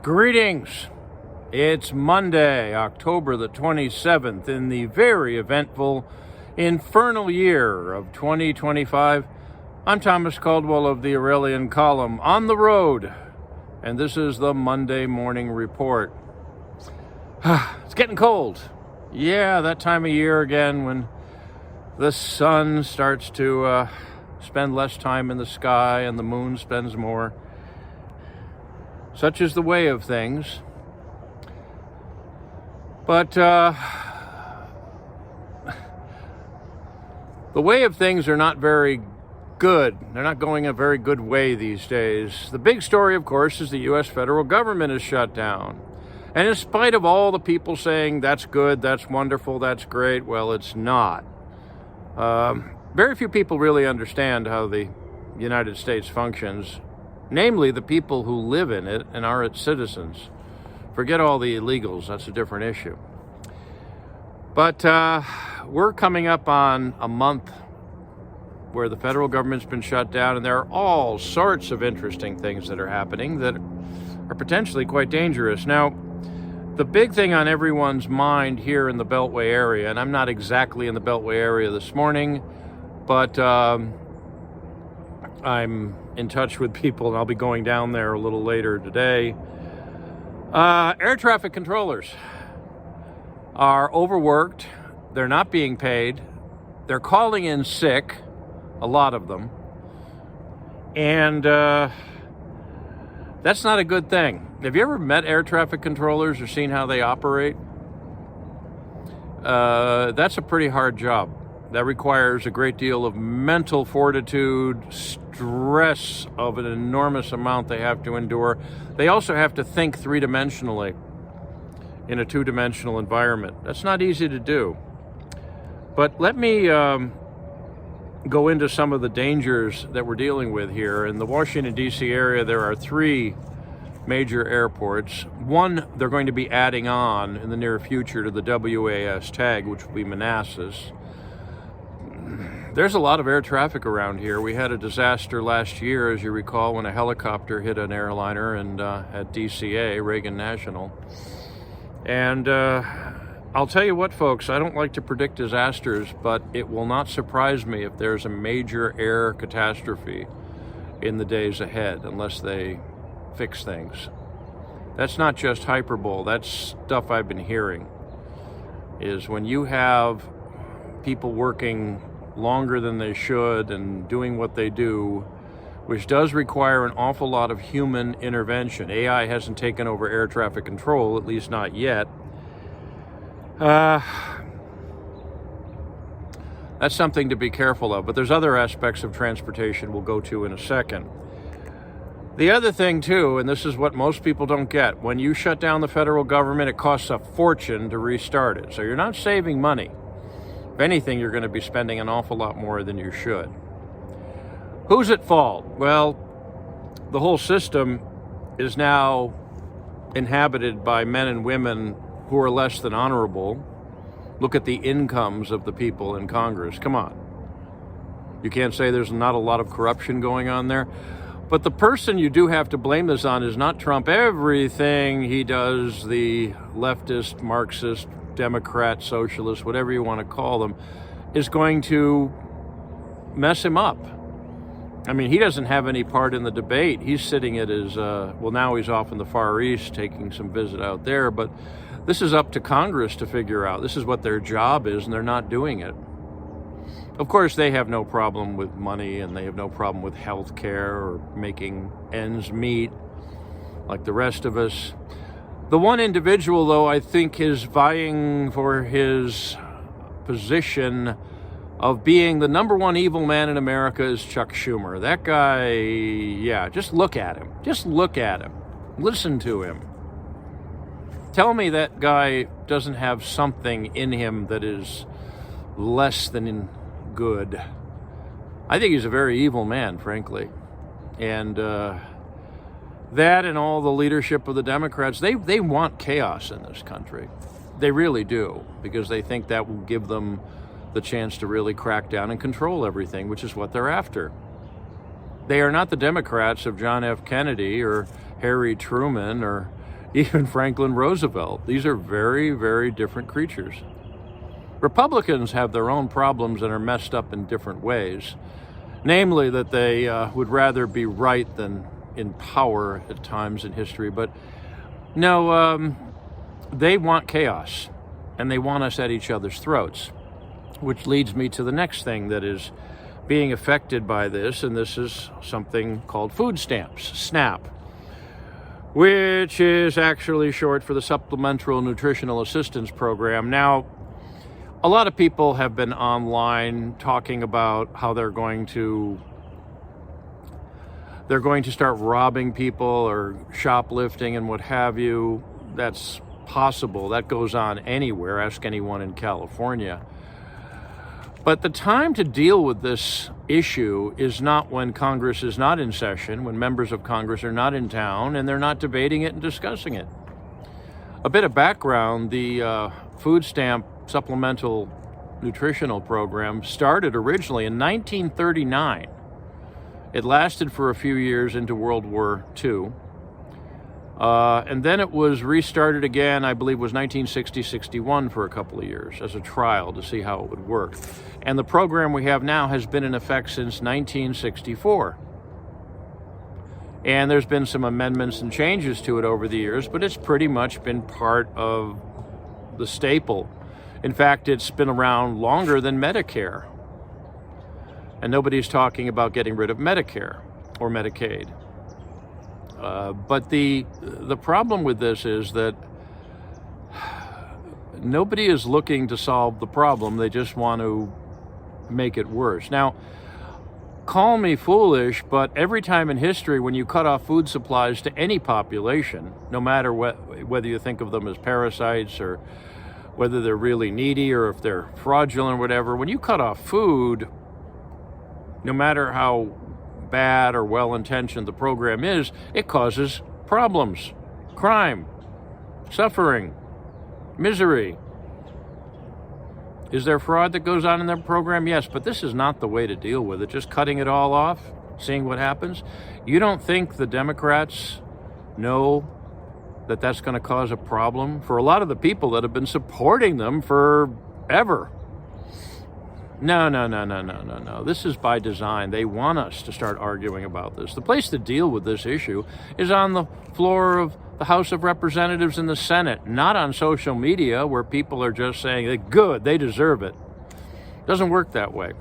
Greetings. It's Monday, October the 27th, in the very eventful, infernal year of 2025. I'm Thomas Caldwell of the Aurelian Column, on the road, and this is the Monday Morning Report. It's getting cold. Yeah, that time of year again when the sun starts to spend less time in the sky and the moon spends more. Such is the way of things. But the way of things are not very good. They're not going a very good way these days. The big story, of course, is the U.S. federal government is shut down. And in spite of all the people saying that's good, that's wonderful, that's great, well, it's not. Very few people really understand how the United States functions. Namely, the people who live in it and are its citizens. Forget all the illegals, that's a different issue. But we're coming up on a month where the federal government's been shut down, and there are all sorts of interesting things that are happening that are potentially quite dangerous. Now, the big thing on everyone's mind here in the Beltway area, and I'm not exactly in the Beltway area this morning, but I'm in touch with people, and I'll be going down there a little later today. Air traffic controllers are overworked. They're not being paid. They're calling in sick, a lot of them. And that's not a good thing. Have you ever met air traffic controllers or seen how they operate? That's a pretty hard job. That requires a great deal of mental fortitude, stress of an enormous amount they have to endure. They also have to think three-dimensionally in a two-dimensional environment. That's not easy to do. But let me go into some of the dangers that we're dealing with here. In the Washington, D.C. area, there are three major airports. One, they're going to be adding on in the near future to the WAS tag, which will be Manassas. There's a lot of air traffic around here. We had a disaster last year, as you recall, when a helicopter hit an airliner at DCA, Reagan National. And I'll tell you what, folks, I don't like to predict disasters, but it will not surprise me if there's a major air catastrophe in the days ahead, unless they fix things. That's not just hyperbole. That's stuff I've been hearing, is when you have people working longer than they should and doing what they do, which does require an awful lot of human intervention. AI hasn't taken over air traffic control, at least not yet. That's something to be careful of, but there's other aspects of transportation we'll go to in a second. The other thing too, and this is what most people don't get, when you shut down the federal government, it costs a fortune to restart it. So you're not saving money. If anything, you're going to be spending an awful lot more than you should. Who's at fault? Well, the whole system is now inhabited by men and women who are less than honorable. Look at the incomes of the people in Congress. Come on. You can't say there's not a lot of corruption going on there. But the person you do have to blame this on is not Trump. Everything he does, the leftist, Marxist, Democrat, socialist, whatever you want to call them, is going to mess him up. I mean, he doesn't have any part in the debate. He's sitting at his, now he's off in the Far East taking some visit out there, but this is up to Congress to figure out. This is what their job is, and they're not doing it. Of course, they have no problem with money, and they have no problem with health care or making ends meet like the rest of us. The one individual, though, I think is vying for his position of being the number one evil man in America is Chuck Schumer. That guy, yeah, just look at him. Just look at him. Listen to him. Tell me that guy doesn't have something in him that is less than good. I think he's a very evil man, frankly. And that and all the leadership of the Democrats, they want chaos in this country. They really do, because they think that will give them the chance to really crack down and control everything, which is what they're after. They are not the Democrats of John F. Kennedy or Harry Truman or even Franklin Roosevelt. These are very, very different creatures. Republicans have their own problems and are messed up in different ways. Namely, that they would rather be right than in power at times in history. But no, they want chaos, and they want us at each other's throats, which leads me to the next thing that is being affected by this, and this is something called food stamps, SNAP, which is actually short for the Supplemental Nutritional Assistance Program. Now, a lot of people have been online talking about how they're going to start robbing people or shoplifting and what have you. That's possible. That goes on anywhere. Ask anyone in California. But the time to deal with this issue is not when Congress is not in session, when members of Congress are not in town and they're not debating it and discussing it. A bit of background, the food stamp supplemental nutritional program started originally in 1939. It lasted for a few years into World War II. And then it was restarted again, I believe it was 1960-61 for a couple of years as a trial to see how it would work. And the program we have now has been in effect since 1964. And there's been some amendments and changes to it over the years, but it's pretty much been part of the staple. In fact, it's been around longer than Medicare. And nobody's talking about getting rid of Medicare or Medicaid. But the problem with this is that nobody is looking to solve the problem. They just want to make it worse. Now, call me foolish, but every time in history when you cut off food supplies to any population, no matter whether you think of them as parasites or whether they're really needy or if they're fraudulent or whatever, when you cut off food, no matter how bad or well-intentioned the program is, it causes problems, crime, suffering, misery. Is there fraud that goes on in their program? Yes, but this is not the way to deal with it. Just cutting it all off, seeing what happens. You don't think the Democrats know that that's going to cause a problem for a lot of the people that have been supporting them forever? No. This is by design. They want us to start arguing about this. The place to deal with this issue is on the floor of the House of Representatives and the Senate, not on social media where people are just saying, they're good, they deserve it. It doesn't work that way.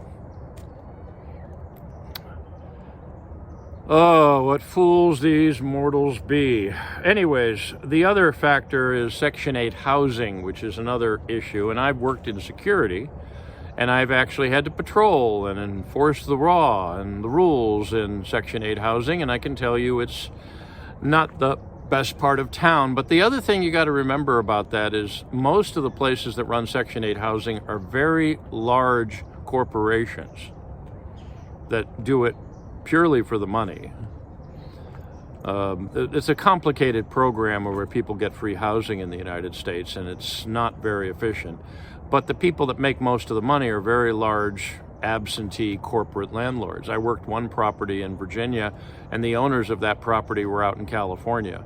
Oh, what fools these mortals be. Anyways, the other factor is Section 8 housing, which is another issue, and I've worked in security. And I've actually had to patrol and enforce the law and the rules in Section 8 housing, and I can tell you it's not the best part of town. But the other thing you got to remember about that is most of the places that run Section 8 housing are very large corporations that do it purely for the money. It's a complicated program where people get free housing in the United States, and it's not very efficient. But the people that make most of the money are very large absentee corporate landlords. I worked one property in Virginia, and the owners of that property were out in California.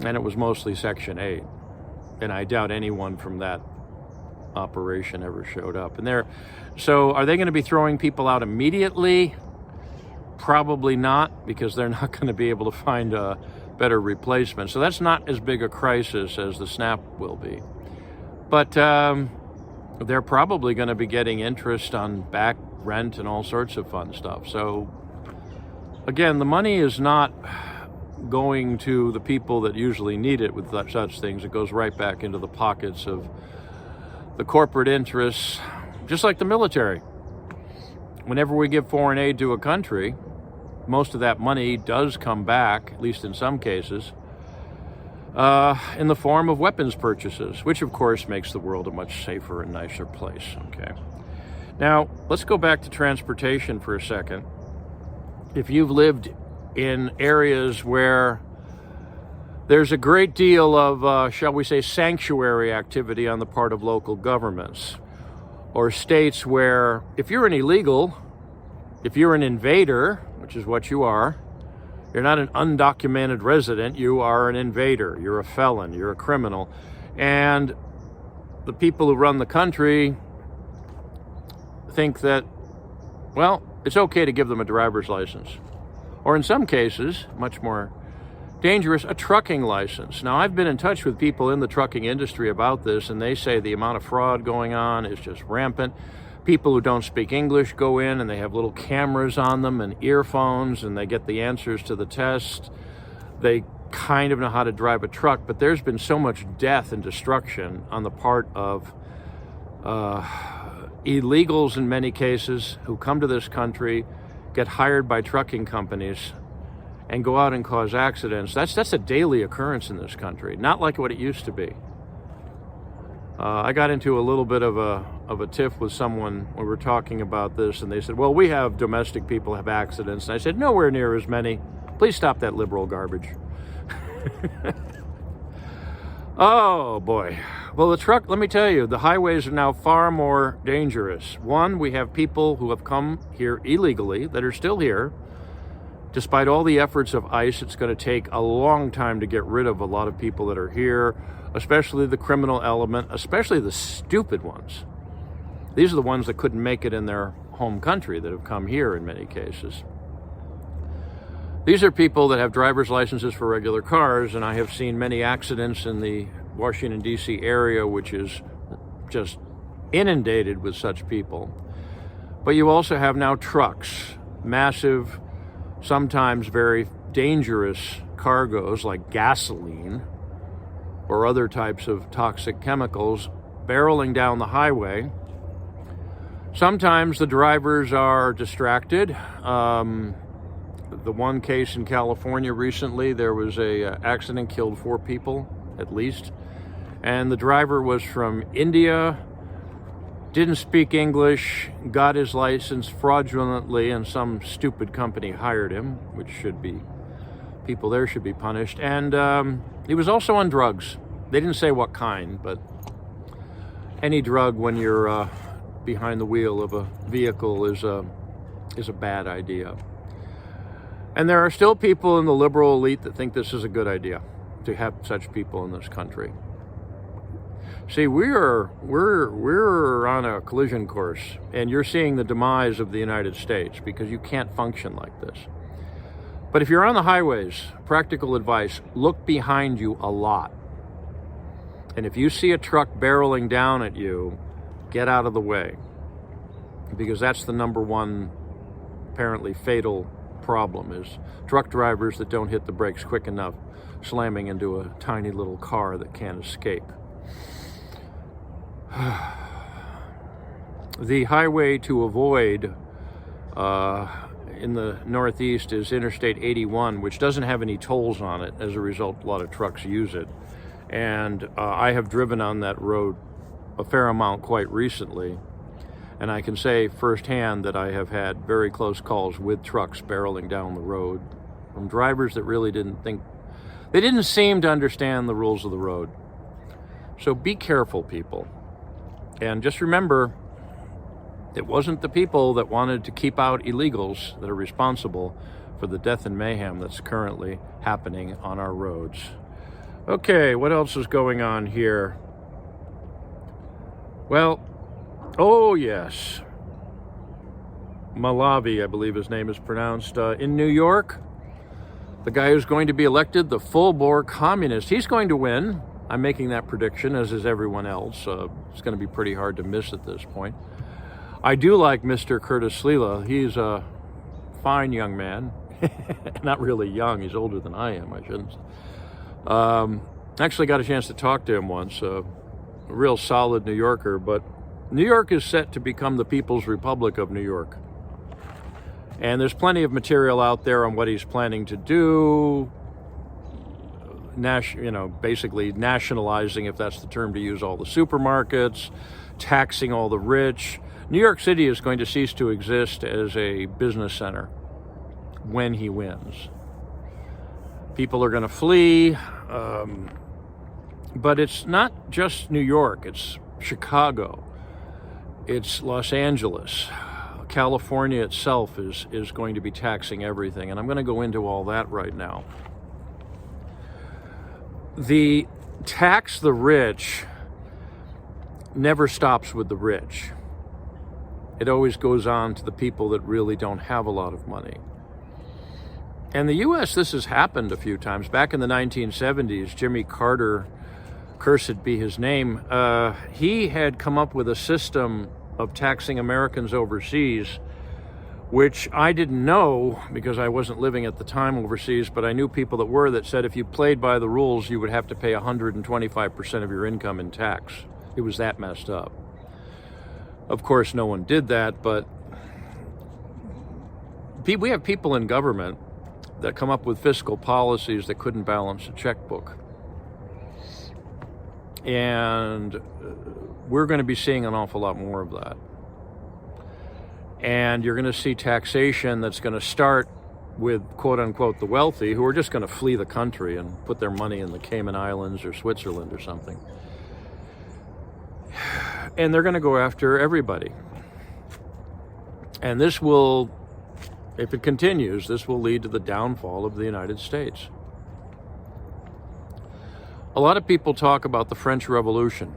And it was mostly Section 8. And I doubt anyone from that operation ever showed up. So are they going to be throwing people out immediately? Probably not, because they're not going to be able to find a better replacement. So that's not as big a crisis as the SNAP will be. But they're probably going to be getting interest on back rent and all sorts of fun stuff. So again, the money is not going to the people that usually need it with such things. It goes right back into the pockets of the corporate interests, just like the military. Whenever we give foreign aid to a country, most of that money does come back, at least in some cases, in the form of weapons purchases, which of course makes the world a much safer and nicer place. Okay. Now, let's go back to transportation for a second. If you've lived in areas where there's a great deal of, shall we say, sanctuary activity on the part of local governments, or states where if you're an illegal, if you're an invader, which is what you are, You're not an undocumented resident. You are an invader. You're a felon. You're a criminal. And the people who run the country think that, well, it's okay to give them a driver's license. Or in some cases, much more dangerous, a trucking license. Now, I've been in touch with people in the trucking industry about this, and they say the amount of fraud going on is just rampant. People who don't speak English go in and they have little cameras on them and earphones, and they get the answers to the test. They kind of know how to drive a truck, but there's been so much death and destruction on the part of illegals in many cases who come to this country, get hired by trucking companies, and go out and cause accidents. That's a daily occurrence in this country, not like what it used to be. I got into a little bit of a tiff with someone when we were talking about this, and they said, well, we have domestic people have accidents. And I said, nowhere near as many. Please stop that liberal garbage. Oh, boy. Well, let me tell you, the highways are now far more dangerous. One, we have people who have come here illegally that are still here. Despite all the efforts of ICE, it's going to take a long time to get rid of a lot of people that are here, especially the criminal element, especially the stupid ones. These are the ones that couldn't make it in their home country that have come here in many cases. These are people that have driver's licenses for regular cars, and I have seen many accidents in the Washington, D.C. area, which is just inundated with such people. But you also have now trucks, massive, sometimes very dangerous cargoes like gasoline or other types of toxic chemicals barreling down the highway. Sometimes the drivers are distracted. The one case in California recently, there was a accident, killed 4 people at least, and the driver was from India, didn't speak English, got his license fraudulently, and some stupid company hired him, which should be, people there should be punished. And he was also on drugs. They didn't say what kind, but any drug when you're behind the wheel of a vehicle is a bad idea. And there are still people in the liberal elite that think this is a good idea to have such people in this country. See, we're on a collision course, and you're seeing the demise of the United States because you can't function like this. But if you're on the highways, practical advice, look behind you a lot. And if you see a truck barreling down at you, get out of the way, because that's the number one apparently fatal problem, is truck drivers that don't hit the brakes quick enough, slamming into a tiny little car that can't escape. The highway to avoid in the Northeast is Interstate 81, which doesn't have any tolls on it. As a result, a lot of trucks use it. And I have driven on that road a fair amount quite recently. And I can say firsthand that I have had very close calls with trucks barreling down the road from drivers that really didn't seem to understand the rules of the road. So be careful, people. And just remember, it wasn't the people that wanted to keep out illegals that are responsible for the death and mayhem that's currently happening on our roads. Okay, what else is going on here? Well, oh yes, Malavi, I believe his name is pronounced, in New York, the guy who's going to be elected, the full-bore communist, he's going to win. I'm making that prediction, as is everyone else. It's going to be pretty hard to miss at this point. I do like Mr. Curtis Sliwa. He's a fine young man. Not really young, he's older than I am, I shouldn't. Actually got a chance to talk to him once, a real solid New Yorker, but New York is set to become the People's Republic of New York. And there's plenty of material out there on what he's planning to do, basically nationalizing, if that's the term to use, all the supermarkets, taxing all the rich. New York City is going to cease to exist as a business center when he wins. People are going to flee, but it's not just New York, it's Chicago, it's Los Angeles, California itself is going to be taxing everything, and I'm going to go into all that right now. The tax the rich never stops with the rich. It always goes on to the people that really don't have a lot of money. And the U.S., this has happened a few times. Back in the 1970s, Jimmy Carter, cursed be his name, he had come up with a system of taxing Americans overseas, which I didn't know because I wasn't living at the time overseas, but I knew people that were, that said if you played by the rules, you would have to pay 125% of your income in tax. It was that messed up. Of course, no one did that, but we have people in government that come up with fiscal policies that couldn't balance a checkbook. And we're going to be seeing an awful lot more of that. And you're going to see taxation that's going to start with, quote unquote, the wealthy, who are just going to flee the country and put their money in the Cayman Islands or Switzerland or something. And they're going to go after everybody. And this will, if it continues, this will lead to the downfall of the United States. A lot of people talk about the French Revolution,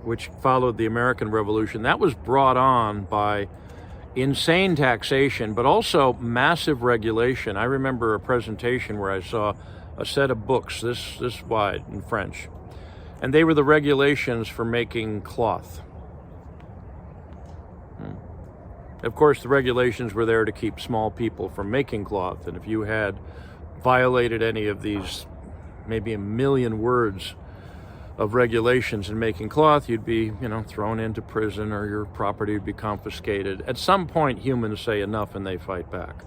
which followed the American Revolution. That was brought on by insane taxation, but also massive regulation. I remember a presentation where I saw a set of books this wide in French, and they were the regulations for making cloth. Of course, the regulations were there to keep small people from making cloth, and if you had violated any of these maybe 1 million words of regulations in making cloth, you'd be, thrown into prison, or your property would be confiscated. At some point, humans say enough and they fight back.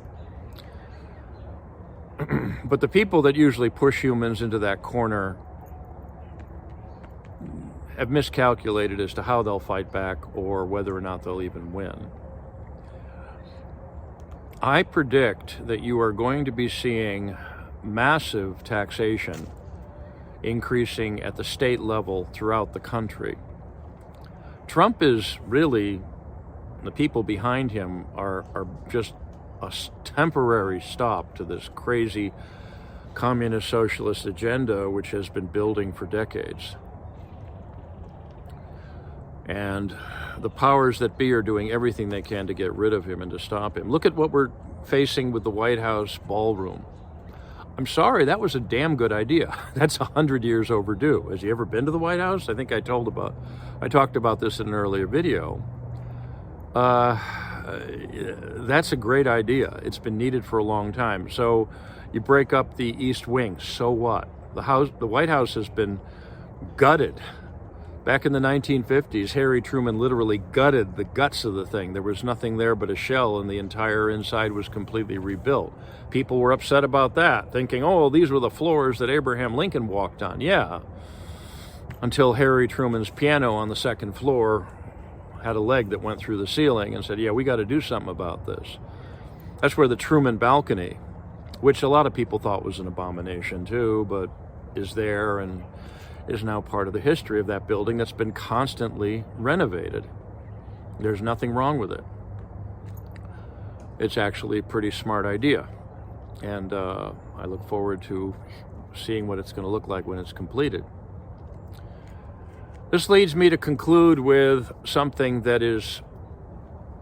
But the people that usually push humans into that corner have miscalculated as to how they'll fight back or whether or not they'll even win. I predict that you are going to be seeing massive taxation increasing at the state level throughout the country. Trump is really, the people behind him are just a temporary stop to this crazy communist socialist agenda which has been building for decades. And the powers that be are doing everything they can to get rid of him and to stop him. Look at what we're facing with the White House ballroom. I'm sorry, that was a damn good idea. That's 100 years overdue. Has he ever been to the White House? I think I talked about this in an earlier video. That's a great idea. It's been needed for a long time. So you break up the East Wing, so what? The White House has been gutted. Back in the 1950s, Harry Truman literally gutted the guts of the thing. There was nothing there but a shell, and the entire inside was completely rebuilt. People were upset about that, thinking, oh, these were the floors that Abraham Lincoln walked on. Yeah, until Harry Truman's piano on the second floor had a leg that went through the ceiling and said, yeah, we got to do something about this. That's where the Truman balcony, which a lot of people thought was an abomination too, but is there and is now part of the history of that building that's been constantly renovated. There's nothing wrong with it. It's actually a pretty smart idea. And I look forward to seeing what it's going to look like when it's completed. This leads me to conclude with something that is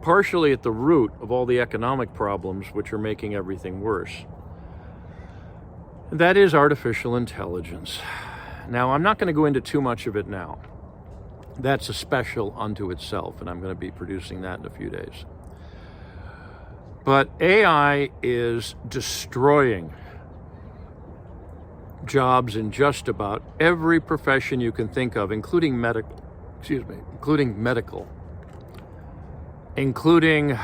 partially at the root of all the economic problems which are making everything worse. That is artificial intelligence. Now, I'm not going to go into too much of it now. That's a special unto itself, and I'm going to be producing that in a few days. But AI is destroying jobs in just about every profession you can think of, including medical, including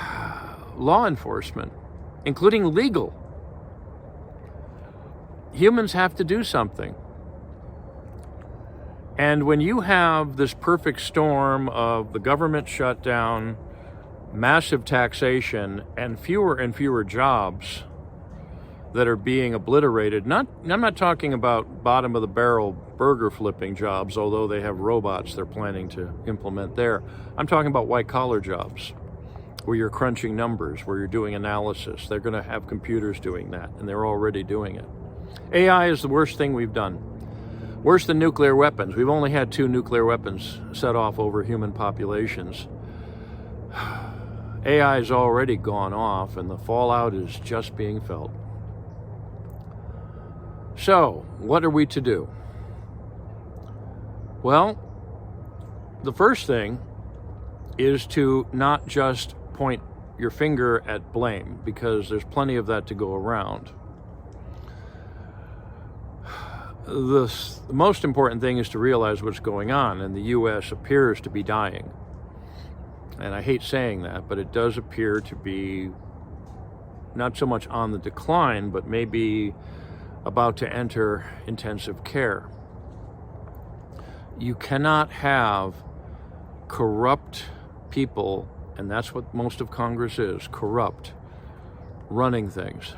law enforcement, including legal. Humans have to do something. And when you have this perfect storm of the government shutdown, massive taxation, and fewer jobs that are being obliterated, I'm not talking about bottom of the barrel burger flipping jobs, although they have robots they're planning to implement there. I'm talking about white collar jobs. where you're crunching numbers, where you're doing analysis. They're going to have computers doing that, and they're already doing it. AI is the worst thing we've done. Worse than nuclear weapons. We've only had 2 nuclear weapons set off over human populations. AI has already gone off, and the fallout is just being felt. So, what are we to do? Well, the first thing is to not just point your finger at blame, because there's plenty of that to go around. The most important thing is to realize what's going on, and the U.S. appears to be dying. And I hate saying that, but it does appear to be not so much on the decline, but maybe about to enter intensive care. You cannot have corrupt people, and that's what most of Congress is, corrupt, running things,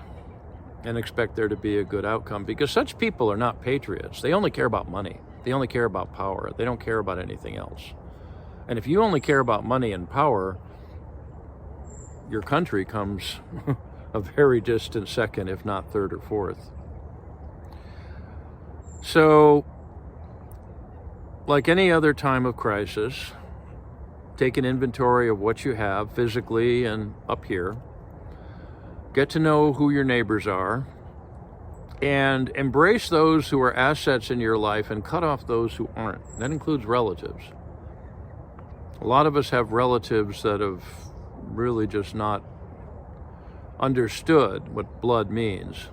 and expect there to be a good outcome, because such people are not patriots. They only care about money. They only care about power. They don't care about anything else. And if you only care about money and power, your country comes a very distant second, if not third or fourth. So, like any other time of crisis, take an inventory of what you have physically and up here. Get to know who your neighbors are, and embrace those who are assets in your life and cut off those who aren't. That includes relatives. A lot of us have relatives that have really just not understood what blood means.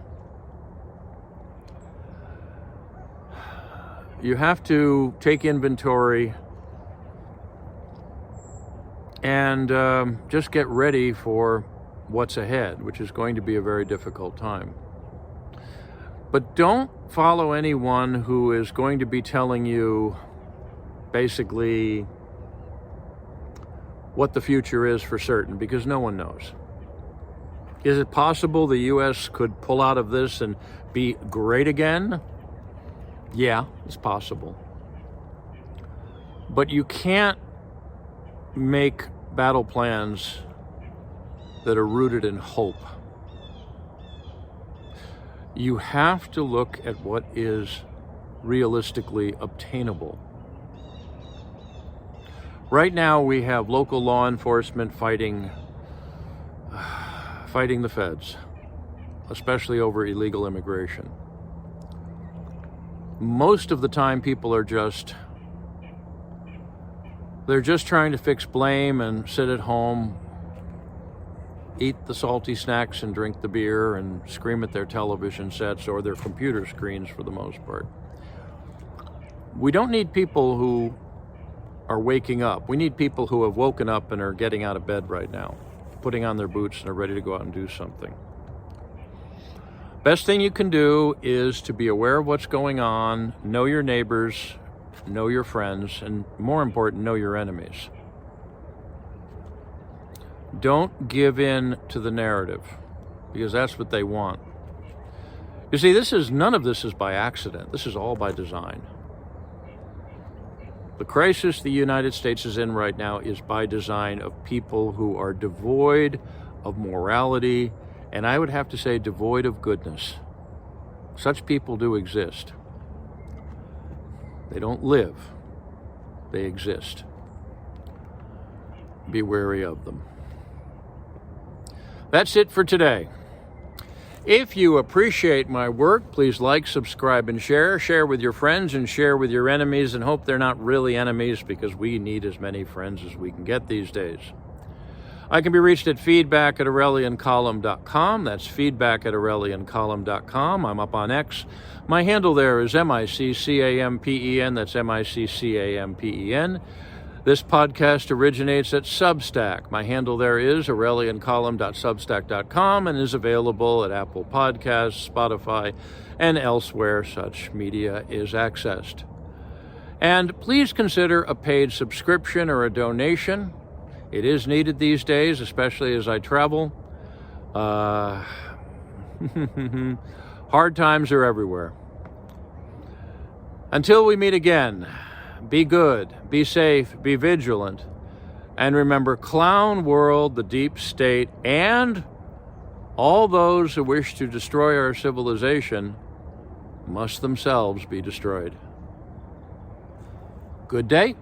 You have to take inventory and just get ready for what's ahead, which is going to be a very difficult time. But don't follow anyone who is going to be telling you basically what the future is for certain, because no one knows. Is it possible the U.S. could pull out of this and be great again? Yeah, it's possible. But you can't make battle plans that are rooted in hope. You have to look at what is realistically obtainable. Right now we have local law enforcement fighting the feds, especially over illegal immigration. Most of the time people are they're just trying to fix blame and sit at home, eat the salty snacks and drink the beer and scream at their television sets or their computer screens for the most part. We don't need people who are waking up. We need people who have woken up and are getting out of bed right now, putting on their boots and are ready to go out and do something. Best thing you can do is to be aware of what's going on, know your neighbors, know your friends, and more important, know your enemies. Don't give in to the narrative, because that's what they want. You see, none of this is by accident. This is all by design. The crisis the United States is in right now is by design of people who are devoid of morality, and I would have to say devoid of goodness. Such people do exist. They don't live, they exist. Be wary of them. That's it for today. If you appreciate my work, please like, subscribe, and share. Share with your friends and share with your enemies, and hope they're not really enemies, because we need as many friends as we can get these days. I can be reached at feedback@aureliancolumn.com. That's feedback@aureliancolumn.com. I'm up on X. My handle there is MICCAMPEN. That's MICCAMPEN. This podcast originates at Substack. My handle there is aureliancolumn.substack.com and is available at Apple Podcasts, Spotify, and elsewhere such media is accessed. And please consider a paid subscription or a donation. It is needed these days, especially as I travel. Hard times are everywhere. Until we meet again, be good, be safe, be vigilant, And remember, clown world, the deep state, and all those who wish to destroy our civilization must themselves be destroyed. Good day.